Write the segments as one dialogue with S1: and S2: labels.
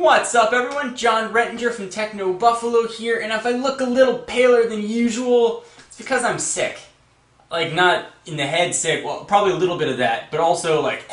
S1: What's up everyone? John Rettinger from Techno Buffalo here, and if I look a little paler than usual, it's because I'm sick. Like, not in the head sick, well, probably a little bit of that, but also like,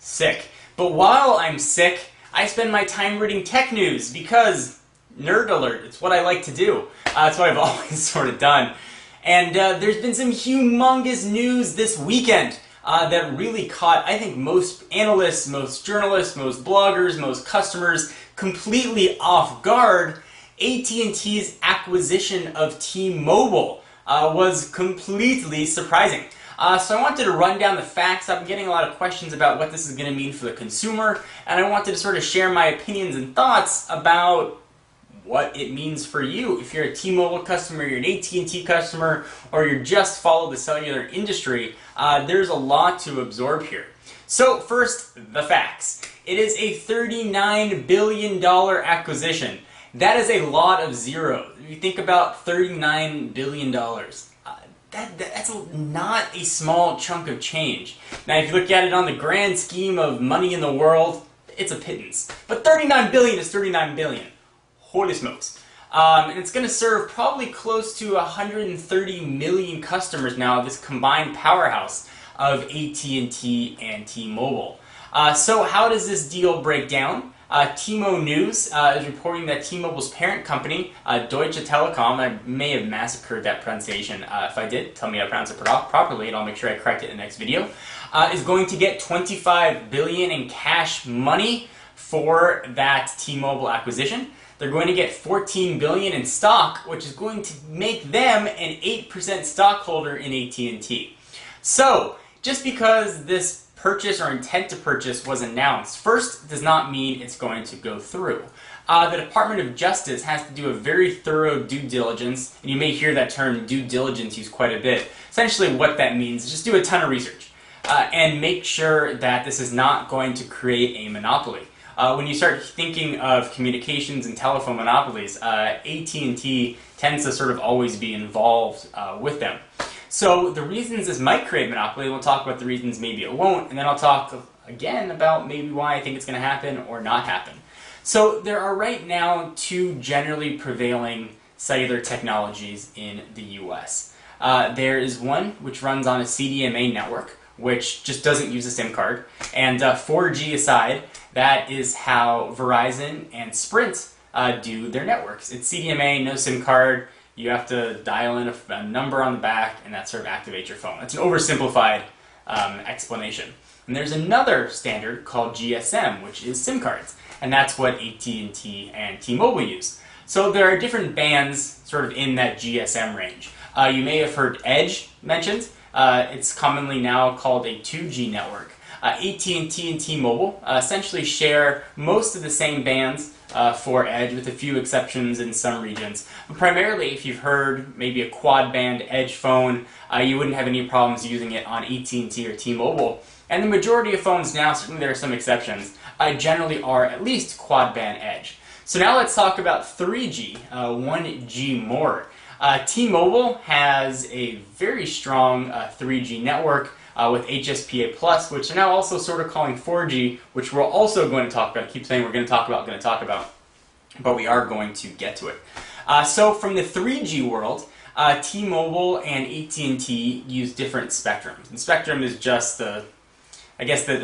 S1: sick. But while I'm sick, I spend my time reading tech news because, nerd alert, it's what I like to do. It's what I've always sort of done. And there's been some humongous news this weekend that really caught, I think, most analysts, most journalists, most bloggers, most customers completely off guard. AT&T's acquisition of T-Mobile was completely surprising. So I wanted to run down the facts. I've been getting a lot of questions about what this is going to mean for the consumer, and I wanted to sort of share my opinions and thoughts about what it means for you. If you're a T-Mobile customer, you're an AT&T customer, or you just follow the cellular industry, there's a lot to absorb here. So first, the facts. It is a $39 billion acquisition. That is a lot of zeros. If you think about $39 billion, that's not a small chunk of change. Now, if you look at it on the grand scheme of money in the world, it's a pittance. But $39 billion is $39 billion. Holy smokes. And it's going to serve probably close to 130 million customers now, this combined powerhouse of AT&T and T-Mobile. So how does this deal break down? T-Mo News is reporting that T-Mobile's parent company, Deutsche Telekom, I may have massacred that pronunciation. If I did, tell me how to pronounce it properly and I'll make sure I correct it in the next video, is going to get $25 billion in cash money for that T-Mobile acquisition. They're going to get $14 billion in stock, which is going to make them an 8% stockholder in AT&T. So, just because this purchase or intent to purchase was announced, first, does not mean it's going to go through. The Department of Justice has to do a very thorough due diligence, and you may hear that term due diligence used quite a bit. Essentially what that means is just do a ton of research and make sure that this is not going to create a monopoly. When you start thinking of communications and telephone monopolies, AT&T tends to sort of always be involved with them. So the reasons this might create a monopoly, we'll talk about the reasons maybe it won't, and then I'll talk again about maybe why I think it's going to happen or not happen. So there are right now two generally prevailing cellular technologies in the US. There is one which runs on a CDMA network, which just doesn't use a SIM card, and 4G aside, that is how Verizon and Sprint do their networks. It's CDMA, no SIM card. You have to dial in a number on the back, and that sort of activates your phone. It's an oversimplified explanation. And there's another standard called GSM, which is SIM cards, and that's what AT&T and T-Mobile use. So there are different bands sort of in that GSM range. You may have heard Edge mentioned. It's commonly now called a 2G network. AT&T and T-Mobile essentially share most of the same bands for Edge, with a few exceptions in some regions. But primarily, if you've heard maybe a quad-band Edge phone, you wouldn't have any problems using it on AT&T or T-Mobile. And the majority of phones now, certainly there are some exceptions, generally are at least quad-band Edge. So now let's talk about 3G, 1G more. T-Mobile has a very strong 3G network with HSPA+, which they're now also sort of calling 4G, which we're also going to talk about. I keep saying we're going to talk about, but we are going to get to it. So from the 3G world, T-Mobile and AT&T use different spectrums. And spectrum is just the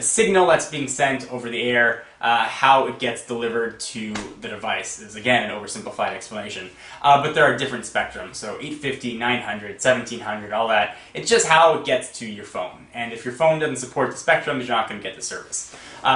S1: signal that's being sent over the air, how it gets delivered to the device is, again, an oversimplified explanation. But there are different spectrums, so 850, 900, 1700, all that. It's just how it gets to your phone. And if your phone doesn't support the spectrum, you're not going to get the service.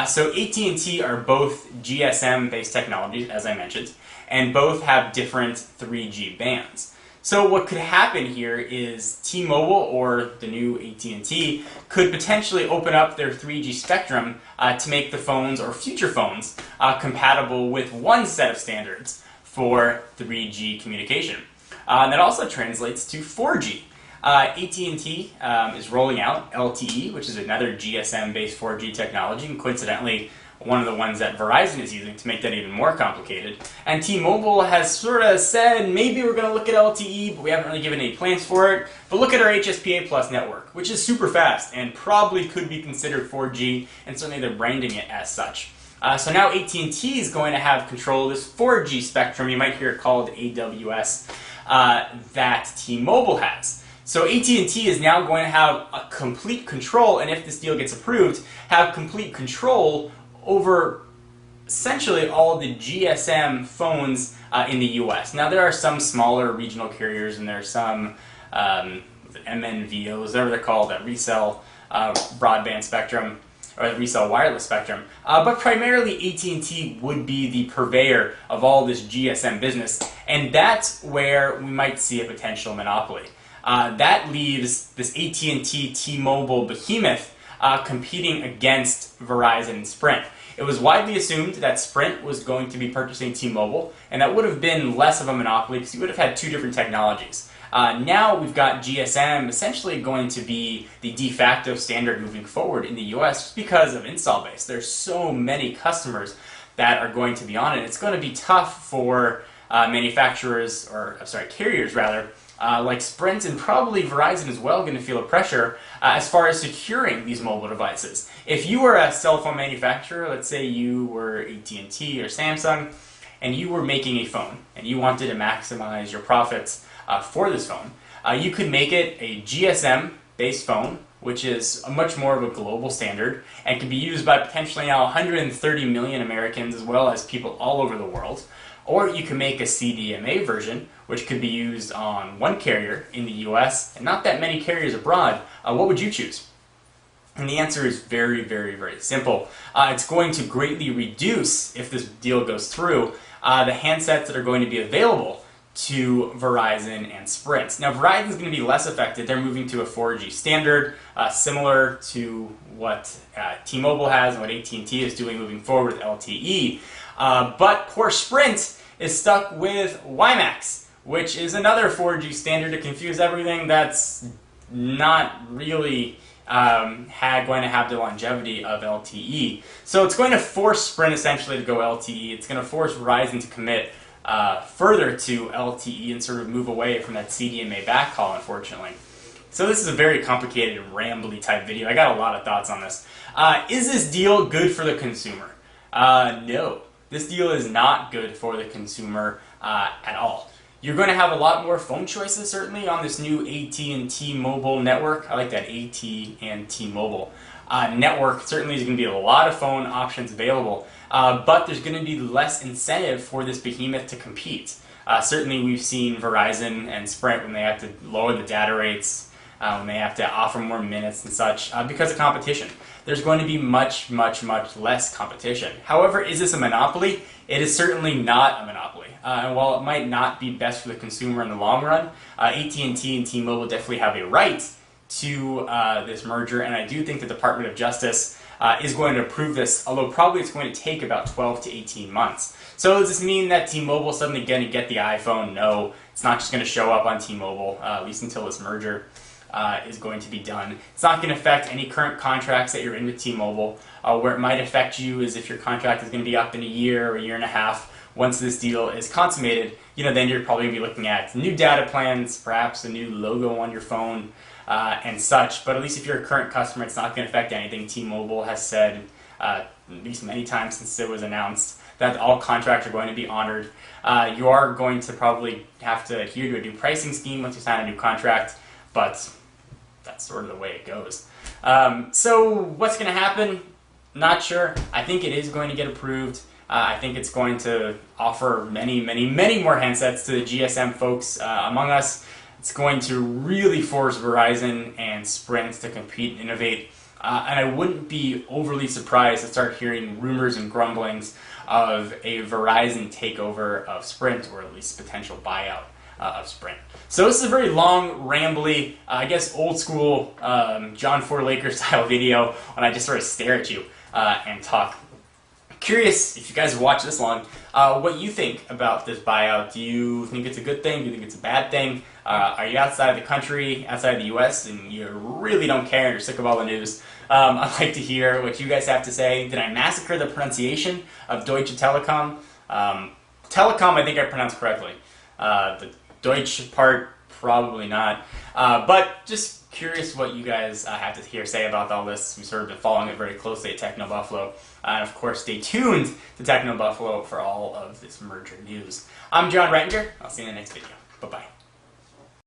S1: So AT&T are both GSM-based technologies, as I mentioned, and both have different 3G bands. So what could happen here is T-Mobile, or the new AT&T, could potentially open up their 3G spectrum to make the phones, or future phones, compatible with one set of standards for 3G communication. And that also translates to 4G. AT&T is rolling out LTE, which is another GSM-based 4G technology, and coincidentally, one of the ones that Verizon is using to make that even more complicated. And T-Mobile has sort of said, maybe we're going to look at LTE, but we haven't really given any plans for it. But look at our HSPA Plus network, which is super fast and probably could be considered 4G, and certainly they're branding it as such. So now AT&T is going to have control of this 4G spectrum, you might hear it called AWS, that T-Mobile has. So AT&T is now going to have a complete control, and if this deal gets approved, have complete control over essentially all the GSM phones in the US. Now there are some smaller regional carriers, and there are some MNVOs, whatever they're called, that resell broadband spectrum, or resell wireless spectrum. But primarily AT&T would be the purveyor of all this GSM business, and that's where we might see a potential monopoly. That leaves this AT&T T-Mobile behemoth competing against Verizon and Sprint. It was widely assumed that Sprint was going to be purchasing T-Mobile, and that would have been less of a monopoly because you would have had two different technologies. Now we've got GSM essentially going to be the de facto standard moving forward in the US just because of install base. There's so many customers that are going to be on it. It's going to be tough for carriers rather, like Sprint and probably Verizon as well, going to feel a pressure as far as securing these mobile devices. If you were a cell phone manufacturer, let's say you were AT&T or Samsung, and you were making a phone and you wanted to maximize your profits for this phone, you could make it a GSM-based phone, which is a much more of a global standard and can be used by potentially now 130 million Americans as well as people all over the world. Or you can make a CDMA version, which could be used on one carrier in the US and not that many carriers abroad. What would you choose? And the answer is very, very, very simple. It's going to greatly reduce, if this deal goes through, the handsets that are going to be available to Verizon and Sprint. Now Verizon is going to be less affected. They're moving to a 4G standard, similar to what T-Mobile has and what AT&T is doing moving forward with LTE. But poor Sprint is stuck with WiMAX, which is another 4G standard to confuse everything. That's not really going to have the longevity of LTE. So it's going to force Sprint essentially to go LTE. It's going to force Verizon to commit further to LTE and sort of move away from that CDMA backhaul, unfortunately. So this is a very complicated, rambly type video. I got a lot of thoughts on this. Is this deal good for the consumer? No. This deal is not good for the consumer at all. You're going to have a lot more phone choices, certainly, on this new AT&T mobile network. I like that, AT&T mobile network. Certainly there's going to be a lot of phone options available, but there's going to be less incentive for this behemoth to compete. Certainly we've seen Verizon and Sprint when they have to lower the data rates, when they have to offer more minutes and such, because of competition. There's going to be much, much, much less competition. However, is this a monopoly? It is certainly not a monopoly. And while it might not be best for the consumer in the long run, AT&T and T-Mobile definitely have a right to this merger, and I do think the Department of Justice is going to approve this, although probably it's going to take about 12 to 18 months. So does this mean that T-Mobile is suddenly going to get the iPhone? No, it's not just going to show up on T-Mobile, at least until this merger is going to be done. It's not going to affect any current contracts that you're in with T-Mobile. Where it might affect you is if your contract is going to be up in a year or a year and a half. Once this deal is consummated, then you're probably going to be looking at new data plans, perhaps a new logo on your phone, and such. But at least if you're a current customer, it's not going to affect anything. T-Mobile has said, at least many times since it was announced, that all contracts are going to be honored. You are going to probably have to adhere to a new pricing scheme once you sign a new contract, but that's sort of the way it goes. So what's going to happen? Not sure. I think it is going to get approved. I think it's going to offer many, many, many more handsets to the GSM folks among us. It's going to really force Verizon and Sprint to compete and innovate. And I wouldn't be overly surprised to start hearing rumors and grumblings of a Verizon takeover of Sprint, or at least potential buyout of Sprint. So this is a very long, rambly, I guess old school John Ford Lakers style video when I just sort of stare at you and talk. Curious, if you guys have watched this long, what you think about this buyout. Do you think it's a good thing? Do you think it's a bad thing? Are you outside of the country, outside of the US, and you really don't care and you're sick of all the news? I'd like to hear what you guys have to say. Did I massacre the pronunciation of Deutsche Telekom? Telekom, I think I pronounced correctly. The Deutsche part, probably not. But just Curious what you guys have to say about all this. We've sort of been following it very closely at Techno Buffalo. And of course, stay tuned to Techno Buffalo for all of this merger news. I'm John Rettinger. I'll see you in the next video. Bye-bye.